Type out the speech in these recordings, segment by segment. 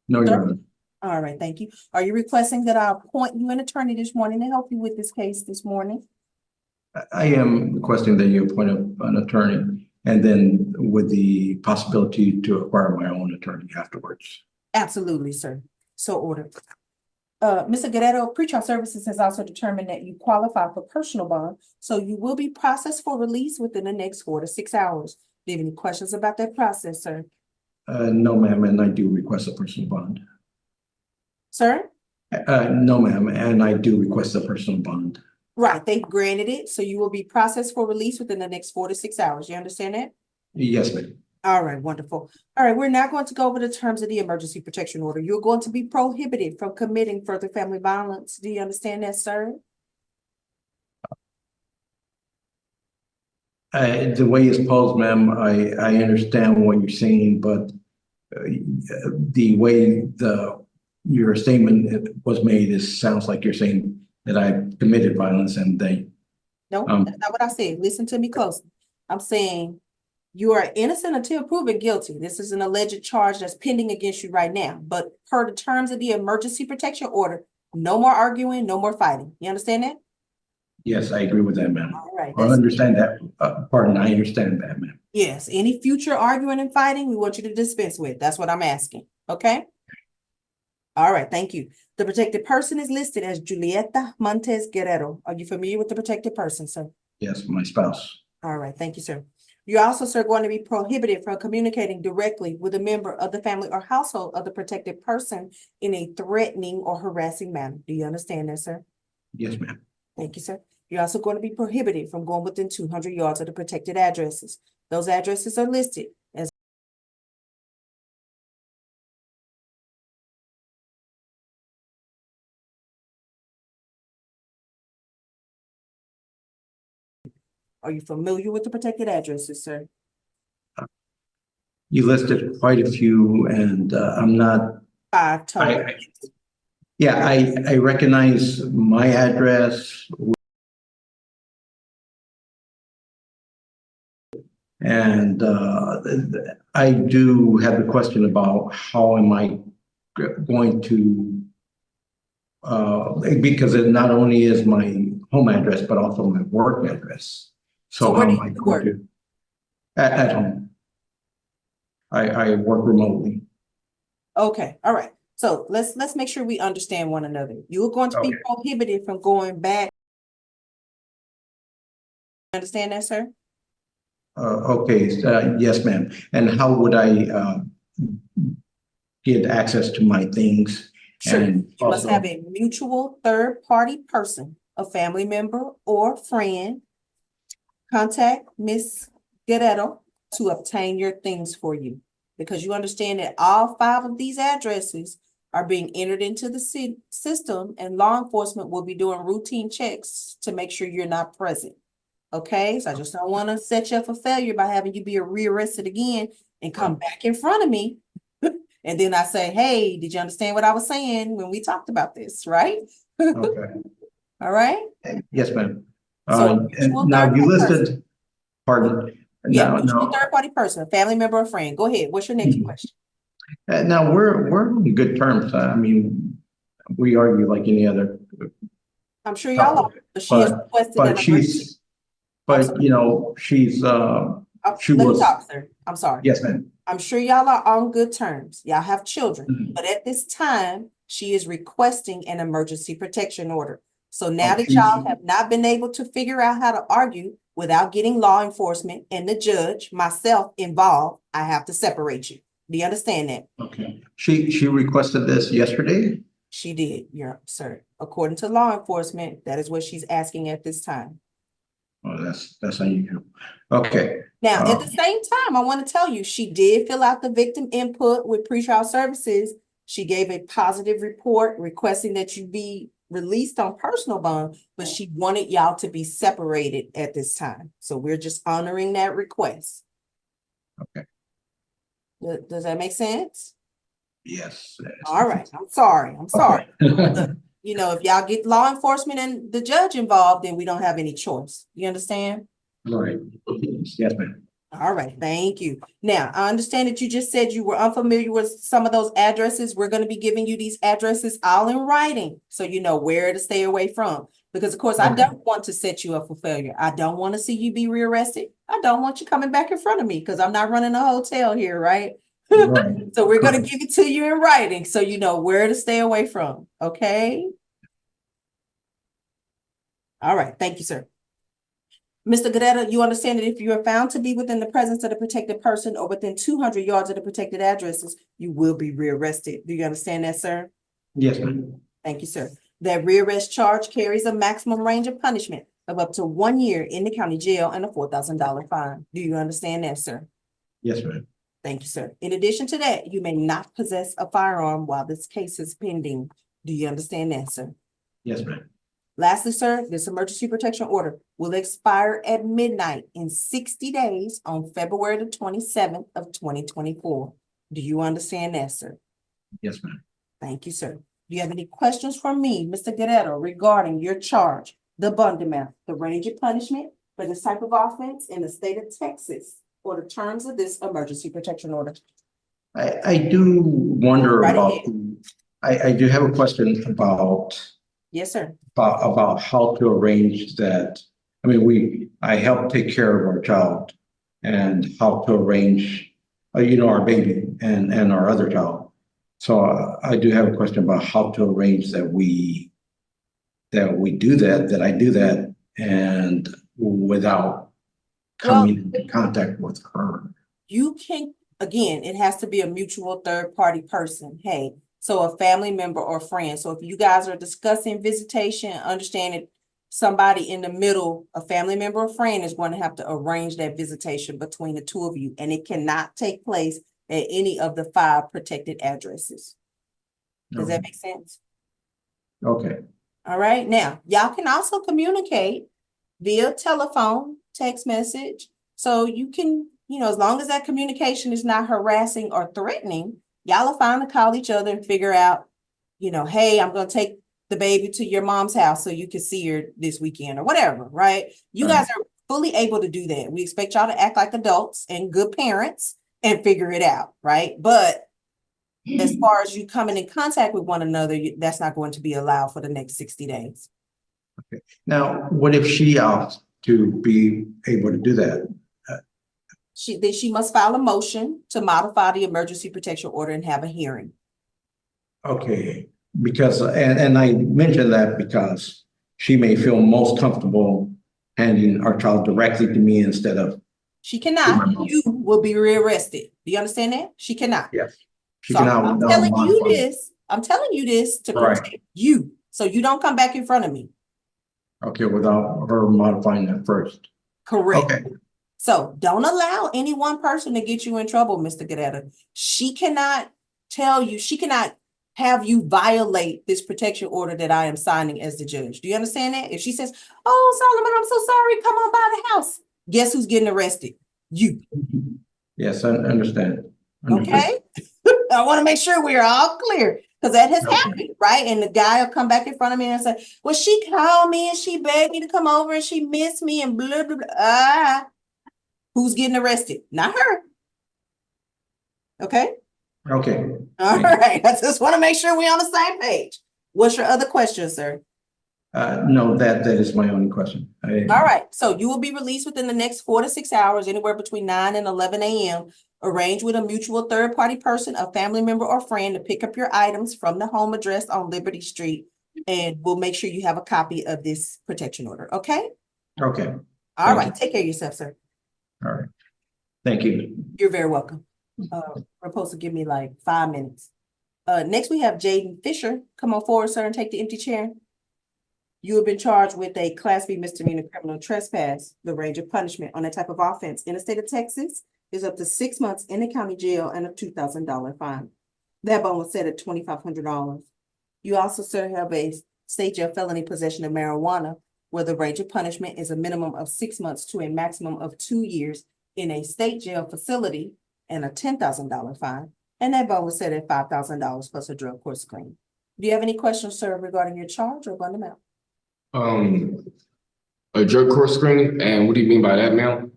No, Sir? Your Honor. All right, thank you. Are you requesting that I appoint you an attorney this morning to help you with this case this morning? I am requesting that you appoint an attorney and then with the possibility to acquire my own attorney afterwards. Absolutely, sir. So ordered. Mr. Guerrero, pretrial services has also determined that you qualify for personal bond, so you will be processed for release within the next 4 to 6 hours. Do you have any questions about that process, sir? No, ma'am, and I do request a personal bond. Sir? No, ma'am, and I do request a personal bond. Right, they granted it, so you will be processed for release within the next 4 to 6 hours. You understand that? Yes, ma'am. All right, wonderful. All right, we're now going to go over the terms of the emergency protection order. You're going to be prohibited from committing further family violence. Do you understand that, sir? The way it's posed, ma'am, I understand what you're saying, but the way your statement was made sounds like you're saying that I committed violence and No, that's not what I said. Listen to me closely. I'm saying you are innocent until proven guilty. This is an alleged charge that's pending against you right now. But per the terms of the emergency protection order, no more arguing, no more fighting. You understand that? yes, I agree with that, ma'am. All right. I understand that. Pardon, I understand that, ma'am. Yes, any future arguing and fighting, we want you to dispense with. That's what I'm asking. Okay? All right, thank you. The protected person is listed as Julieta Montes Guerrero. Are you familiar with the protected person, sir? Yes, my spouse. All right, thank you, sir. You're also, sir, going to be prohibited from communicating directly with a member of the family or household of the protected person in a threatening or harassing manner. Do you understand that, sir? Yes, ma'am. Thank you, sir. You're also going to be prohibited from going within 200 yards of the protected addresses. Those addresses are listed as Are you familiar with the protected addresses, sir? You listed quite a few, and I'm not. Five total. Yeah, I recognize my address. And I do have the question about how am I going to, because it not only is my home address, but also my work address. So where how do am I you going work? to, at home? I work remotely. Okay, all right. So let's make sure we understand one another. You are going to be Okay. prohibited from going back. Understand that, sir? Okay, yes, ma'am. And how would I get access to my things? Sure. And You must also, have a mutual third-party person, a family member or friend. Contact Miss Guerrero to obtain your things for you. Because you understand that all 5 of these addresses are being entered into the system, and law enforcement will be doing routine checks to make sure you're not present. Okay, so I just don't want to set you up for failure by having you be rearrested again and come back in front of me. And then I say, hey, did you understand what I was saying when we talked about this, right? okay. All right. Yes, ma'am. So And mutual now you third-party person. listed, pardon. Yeah, Now, mutual third-party person, a family member or friend. Go ahead. What's your next question? now we're on good terms. I mean, we argue like any other I'm sure y'all couple, are, but she has requested an emergency. but you know, she Let me was, talk, sir. I'm sorry. yes, ma'am. I'm sure y'all are on good terms. Y'all have children, Mhm. but at this time, she is requesting an emergency protection order. So now Oh, that y'all have not been able to figure out how to argue without getting law enforcement and the judge, myself involved, I have to separate you. Do you understand that? okay. She requested this yesterday. She did, sir. According to law enforcement, that is what she's asking at this time. Oh, that's unusual. Okay. Now, at the same time, I want to tell you, she did fill out the victim input with pretrial services. She gave a positive report requesting that you be released on personal bond, but she wanted y'all to be separated at this time. So we're just honoring that request. Okay. Does that make sense? Yes. All right. I'm sorry. Okay. You know, if y'all get law enforcement and the judge involved, then we don't have any choice. You understand? All right. Yes, ma'am. All right, thank you. Now, I understand that you just said you were unfamiliar with some of those addresses. We're going to be giving you these addresses all in writing, so you know where to stay away from. Because of course, I Okay. don't want to set you up for failure. I don't want to see you be rearrested. I don't want you coming back in front of me because I'm not running a hotel here, right? Right. So we're going to give it to you in writing, so you know where to stay away from, okay? All right, thank you, sir. Mr. Guerrero, you understand that if you are found to be within the presence of the protected person or within 200 yards of the protected addresses, you will be rearrested. Do you understand that, sir? Yes, ma'am. Thank you, sir. That rearrest charge carries a maximum range of punishment of up to 1 year in the county jail and a $4,000 fine. Do you understand that, sir? Yes, ma'am. Thank you, sir. In addition to that, you may not possess a firearm while this case is pending. Do you understand that, sir? Yes, ma'am. Lastly, sir, this emergency protection order will expire at midnight in 60 days on February the 27th of 2024. Do you understand that, sir? Yes, ma'am. Thank you, sir. Do you have any questions from me, Mr. Guerrero, regarding your charge, the bond amount, the range of punishment for this type of offense in the state of Texas, or the terms of this emergency protection order? I do wonder Right about, ahead. I do have a question about Yes, sir. about how to arrange that. I mean, I help take care of our child and how to arrange, our baby and our other child. So I do have a question about how to arrange that we do that I do that and without Well, coming into contact with her. you can, again, it has to be a mutual third party person. Hey, so a family member or friend. So if you guys are discussing visitation, understand that somebody in the middle, a family member or friend, is going to have to arrange that visitation between the two of you. And it cannot take place at any of the 5 protected addresses. Does that make sense? Okay. All right. Now, y'all can also communicate via telephone, text message. So you can, as long as that communication is not harassing or threatening, y'all are fine to call each other and figure out, hey, I'm going to take the baby to your mom's house so you can see her this weekend or whatever, right? You guys are fully able to do that. We expect y'all to act like adults and good parents and figure it out, right? But as far as you coming in contact with one another, that's not going to be allowed for the next 60 days. Okay. Now, what if she opts to be able to do that? She must file a motion to modify the emergency protection order and have a hearing. Okay, because, and I mentioned that because she may feel most comfortable handing our child directly to me instead of. She cannot. You will be rearrested. Do you understand that? She cannot. Yes. She So cannot. I'm telling you this. I'm telling you this to protect you, so you don't come back in front of me. Okay, without her modifying that first. Correct. Okay. So don't allow any one person to get you in trouble, Mr. Guerrero. She cannot have you violate this protection order that I am signing as the judge. Do you understand that? If she says, "Oh, Solomon, I'm so sorry, come on by the house," guess who's getting arrested? You. Yes, I understand. Okay. I want to make sure we're all clear, because that has happened, right? And the guy will come back in front of me and say, "Well, she called me and she begged me to come over and she missed me and blah, blah, blah." Who's getting arrested? Not her. Okay. Okay. All right. I just want to make sure we're on the same page. What's your other question, sir? No, that is my only question. All right. So you will be released within the next 4 to 6 hours, anywhere between 9 and 11 a.m. Arrange with a mutual third party person, a family member or friend, to pick up your items from the home address on Liberty Street. And we'll make sure you have a copy of this protection order. Okay. Okay. All right. Take care of yourself, sir. All right. Thank you. You're very welcome. We're supposed to give me like 5 minutes. Next we have Jaden Fisher. Come on forward, sir, and take the empty chair. You have been charged with a Class B misdemeanor criminal trespass. The range of punishment on that type of offense in the state of Texas is up to 6 months in the county jail and a $2,000 fine. That bond was set at $2,500. You also, sir, have a state jail felony possession of marijuana, where the range of punishment is a minimum of 6 months to a maximum of 2 years in a state jail facility and a $10,000 fine. And that bond was set at $5,000 plus a drug court screen. Do you have any questions, sir, regarding your charge or bond amount? A drug court screening, and what do you mean by that, ma'am?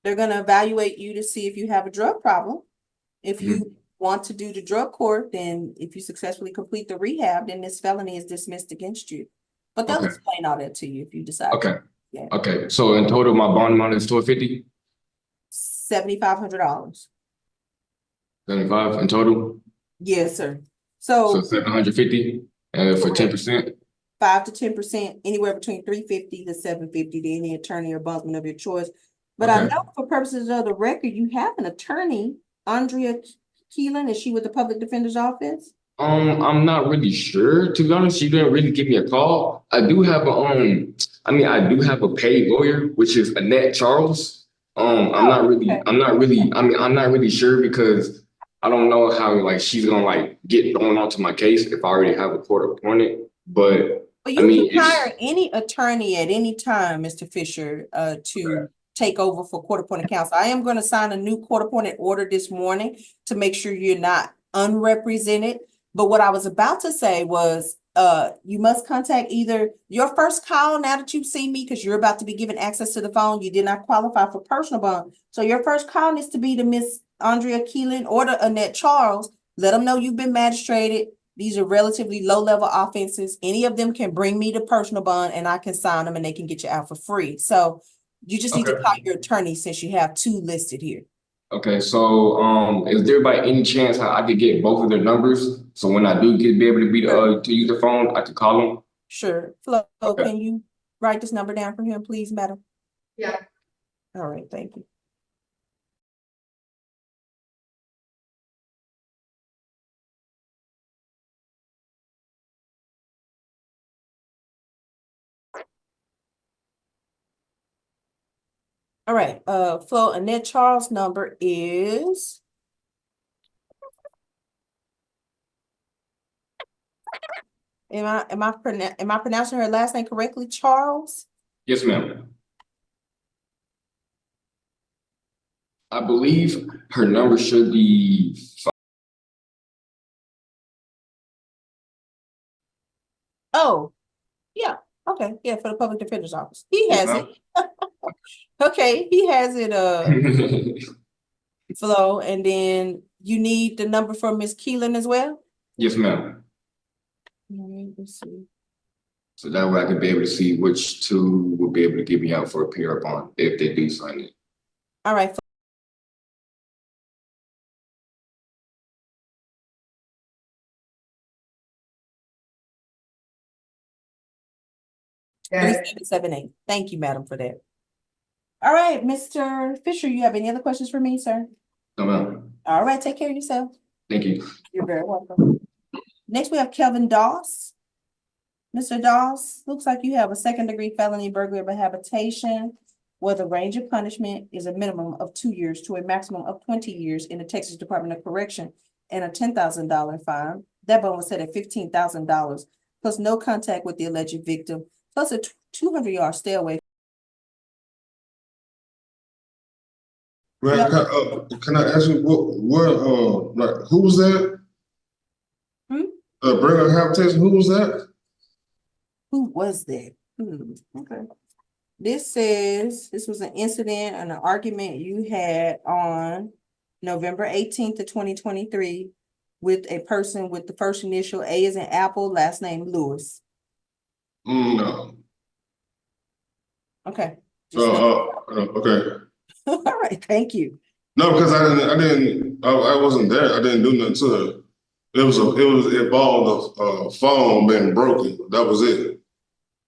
They're gonna evaluate you to see if you have a drug problem. If you want to do the drug court, then if you successfully complete the rehab, then this felony is dismissed against you. But they'll explain all that to you if you decide. Okay. Yeah. Okay. So in total, my bond amount is $250? $7,500. 75 in total? Yes, sir. So So 750, and for 10%? 5 to 10%, anywhere between $350 to $750 to any attorney or bondsman of your choice. But I Okay. know for purposes of the record, you have an attorney, Andrea Keelan. Is she with the public defender's office? I'm not really sure, to be honest. She didn't really give me a call. I do have a I do have a paid lawyer, which is Annette Charles. I'm not really sure, because I don't know how like she's gonna like get thrown onto my case if I already have a court appointed. But But I you mean, can hire any attorney at any time, Mr. Fisher, to take over for court appointed counsel. I am going to sign a new court appointed order this morning to make sure you're not unrepresented. But what I was about to say was, you must contact either your first call now that you've seen me, because you're about to be given access to the phone. You did not qualify for personal bond. So your first call needs to be to Miss Andrea Keelan or to Annette Charles. Let them know you've been magistrated. These are relatively low-level offenses. Any of them can bring me the personal bond and I can sign them and they can get you out for free. So you just need to call your attorney since you have two listed here. okay, so is there by any chance I could get both of their numbers? So when I do be able to to use the phone, I could call them? Sure. Flo, Okay. can you write this number down for him, please, madam? Yeah. All right, thank you. All right, Flo, Annette Charles' number is am I pronouncing her last name correctly? Charles? Yes, ma'am. I believe her number should be Oh, yeah, okay, yeah, for the public defender's office. He has it. Okay, he has it, Flo, and then you need the number for Miss Keelan as well? Yes, ma'am. All right, let's see. So that way I could be able to see which two will be able to get me out for a PR bond if they do sign it. All right. Yeah. 3778. Thank you, madam, for that. All right, Mr. Fisher, you have any other questions for me, sir? No, ma'am. All right, take care of yourself. Thank you. You're very welcome. Next, we have Kelvin Doss. Mr. Doss, looks like you have a second-degree felony burglary of habitation, where the range of punishment is a minimum of 2 years to a maximum of 20 years in the Texas Department of Correction and a $10,000 fine. That bond was set at $15,000, plus no contact with the alleged victim, plus a 200-yard stay away. Man, can I ask you like who was that? Burger habitation, who was that? Who was that? Okay. This was an incident and an argument you had on November 18th of 2023 with a person with the first initial A as in Apple, last name Lewis. No. Okay. Okay. All right, thank you. No, because I wasn't there. I didn't do nothing to her. It involved a phone being broken. That was it.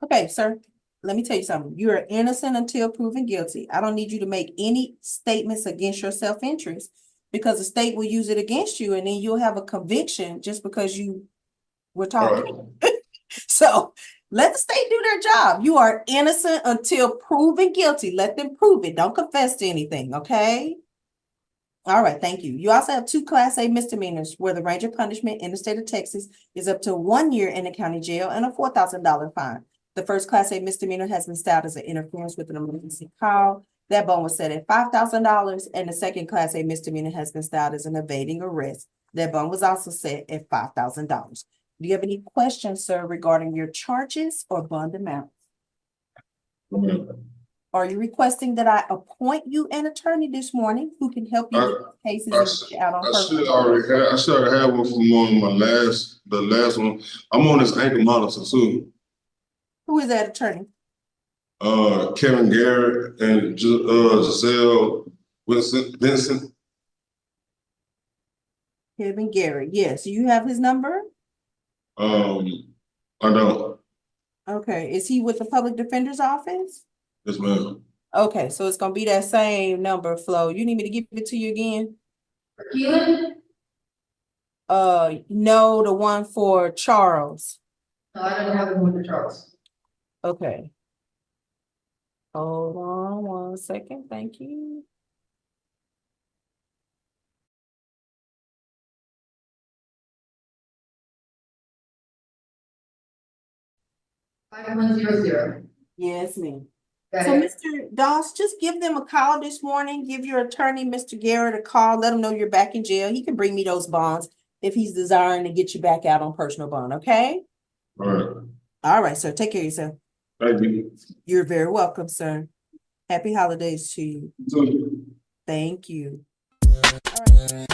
Okay, sir, let me tell you something. You are innocent until proven guilty. I don't need you to make any statements against your self-interest, because the state will use it against you and then you'll have a conviction just because you were talking. Right. So Let the state do their job. You are innocent until proven guilty. Let them prove it. Don't confess to anything, okay? All right, thank you. You also have 2 Class A misdemeanors where the range of punishment in the state of Texas is up to 1 year in the county jail and a $4,000 fine. The first Class A misdemeanor has been styled as an interference with an emergency call. That bond was set at $5,000, and the second Class A misdemeanor has been styled as an evading arrest. That bond was also set at $5,000. Do you have any questions, sir, regarding your charges or bond amount? Are you requesting that I appoint you an attorney this morning who can help you with cases and get out on I personal? should have had one from the last one. I'm on this ankle monitor too. Who is that attorney? Kevin Garrett and Giselle Vincent. Kevin Gary. Yes. Do you have his number? I don't. Okay. Is he with the public defender's office? Yes, ma'am. Okay, so it's gonna be that same number, Flo. You need me to give it to you again? Keelan? No, the one for Charles. No, I don't have one with Charles. Okay. Hold on 1 second. Thank you. 5100. Yes, ma'am. Got So, it. Mr. Doss, just give them a call this morning. Give your attorney, Mr. Garrett, a call. Let him know you're back in jail. He can bring me those bonds if he's desiring to get you back out on personal bond, okay? All right. All right, sir. Take care of yourself. Thank you. You're very welcome, sir. Happy holidays to you. So, Thank you. All right.